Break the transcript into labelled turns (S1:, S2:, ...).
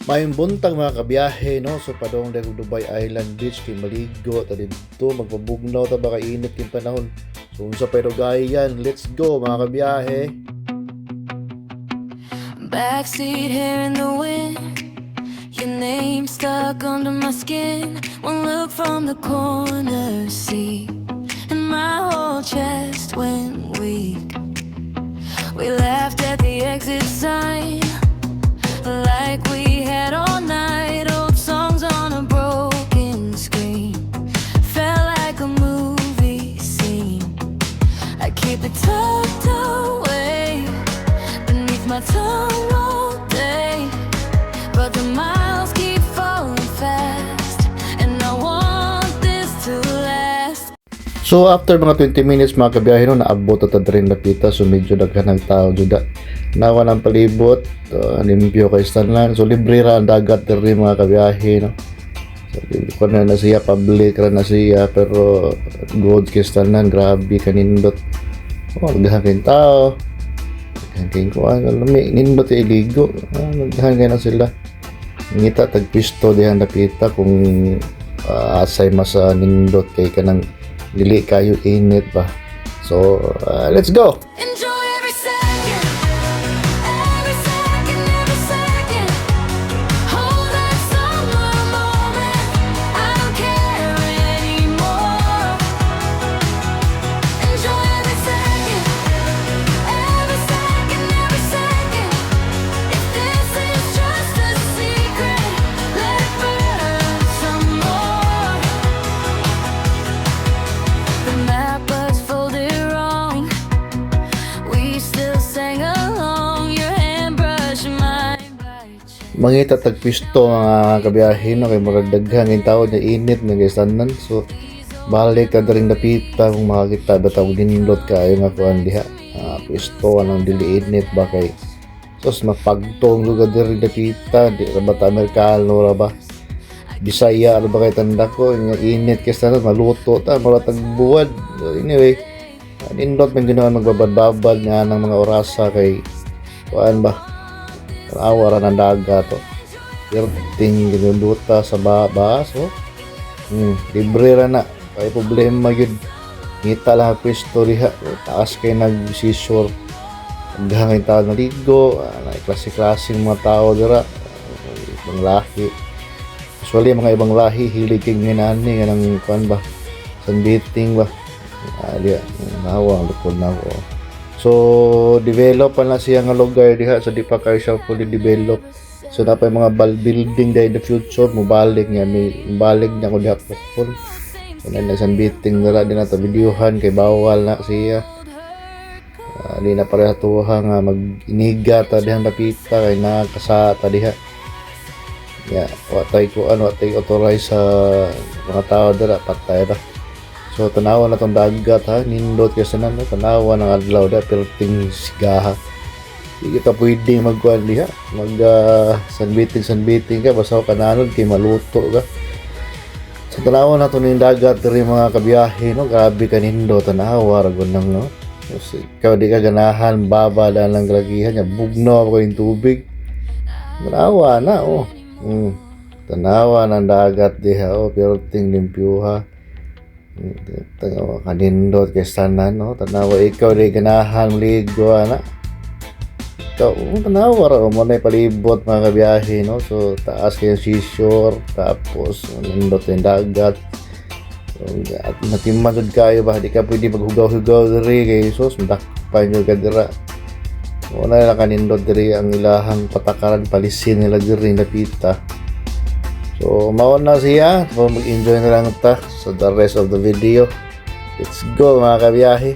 S1: Mayong buntag mga kabiyahe, no? So padong dahil Dubai Island Beach kay maligo ta dito magpabugnaw ta baka init yung panahon. So unsa pero gayan, let's go mga kabiyahe.
S2: Backseat hair in the wind, your name stuck under my skin. One look from the corner seat, and my whole chest went weak. We laughed at the exit sign, like we had all night. Old songs on a broken screen, felt like a movie scene. I keep it tucked away beneath my tongue all day, but the miles keep falling fast, and I want this to last.
S1: So after mga 20 minutes mga kabiyahe, no, naabot at rin napita. So medyo daghan ng tao juda. Nawa ng palibot, limpyo kay Stanlan. So libre ra ang dagat rin mga kabiyahe, no. So kung na siya, public ra na siya, pero good kay Stanlan, grabe kanindot. Oh, daghan kay tao. Daghan kay kuan, nindot ay ligo. Daghan kay na sila. Ngita tagpisto dihan napita kung asay masa nindot kay kanang dili kayo init ba. So let's go.
S2: Enjoy every second, every second, every second. Hold that summer moment, I don't care anymore. Enjoy every second, every second, every second. If this is just a secret, let it burn some more. The map was folded wrong, we still sang along. Your hand brushed mine by chance.
S1: Mangita tagpisto mga kabiyahe, no, kay murag daghan ng tao na init nga gisanan. So balik ka ring napita kung makakita ba tawag nindot kayo nga kuan diha. Pisto anang dili init ba kay sos mapagtong lugar diri napita, di ra ba ta Amerikano ra ba? Bisaya ano ba kay tanda ko nga init kay sana maluto ta mura tag buwad. Anyway, nindot man ginawa magbabad-babad nga ng mga orasa kay kuan ba, awara ng dagat to. Perting ginuluta sa baba, so libre ra na, kay problema yun. Ngita lang pwesto diha, taas kay nag-seashore. Daghang tao naligo, klase-klaseng mga tao dira, ibang lahi. Usually mga ibang lahi hilig kay nginani nga nang kuan ba, sunbathing ba. Diya, nawa ang lukod na ako. So develop pa na siya nga lugar diha, so di pa kayo siya fully develop. So dapat mga building dahil in the future mubalik niya, may balik niya ko diha full. So na sunbathing dira din nato videohan kay bawal na siya. Di na pareha tuha nga mag-iniga ta diha napita kay nakasata diha. Yeah, watay ko watay authorize sa mga tao dira patay ra. So tanawa na tong dagat ha, nindot kay sanan, tanawa ng adlaw da perting sigaha. Di kita pwede magkuan diha, mag sunbathing ka basta kananon kay maluto ka. So tanawa na to ning dagat diri mga kabiyahe, no, grabe ka nindot tanawa ra gon nang, no. So ikaw di ka ganahan baba lang gragihan nya bugnaw ko yung tubig. Tanawa na oh. Tanawa ng dagat diha, oh, perting limpyuha. Tanawa kanindot kay sana, no. Tanawa ikaw di ganahan ligo ana. Ikaw tanawa ra mo na palibot mga kabiyahe, no. So taas kay seashore, tapos nindot yung dagat. So at natimad kayo ba, di ka pwede maghugaw-hugaw diri kay sus madakpan yung kadira. Wala na kanindot diri ang ilahang patakaran, palisin nila diri napita. So mao na siya, so mag-enjoy na lang ta sa the rest of the video. Let's go mga kabiyahe.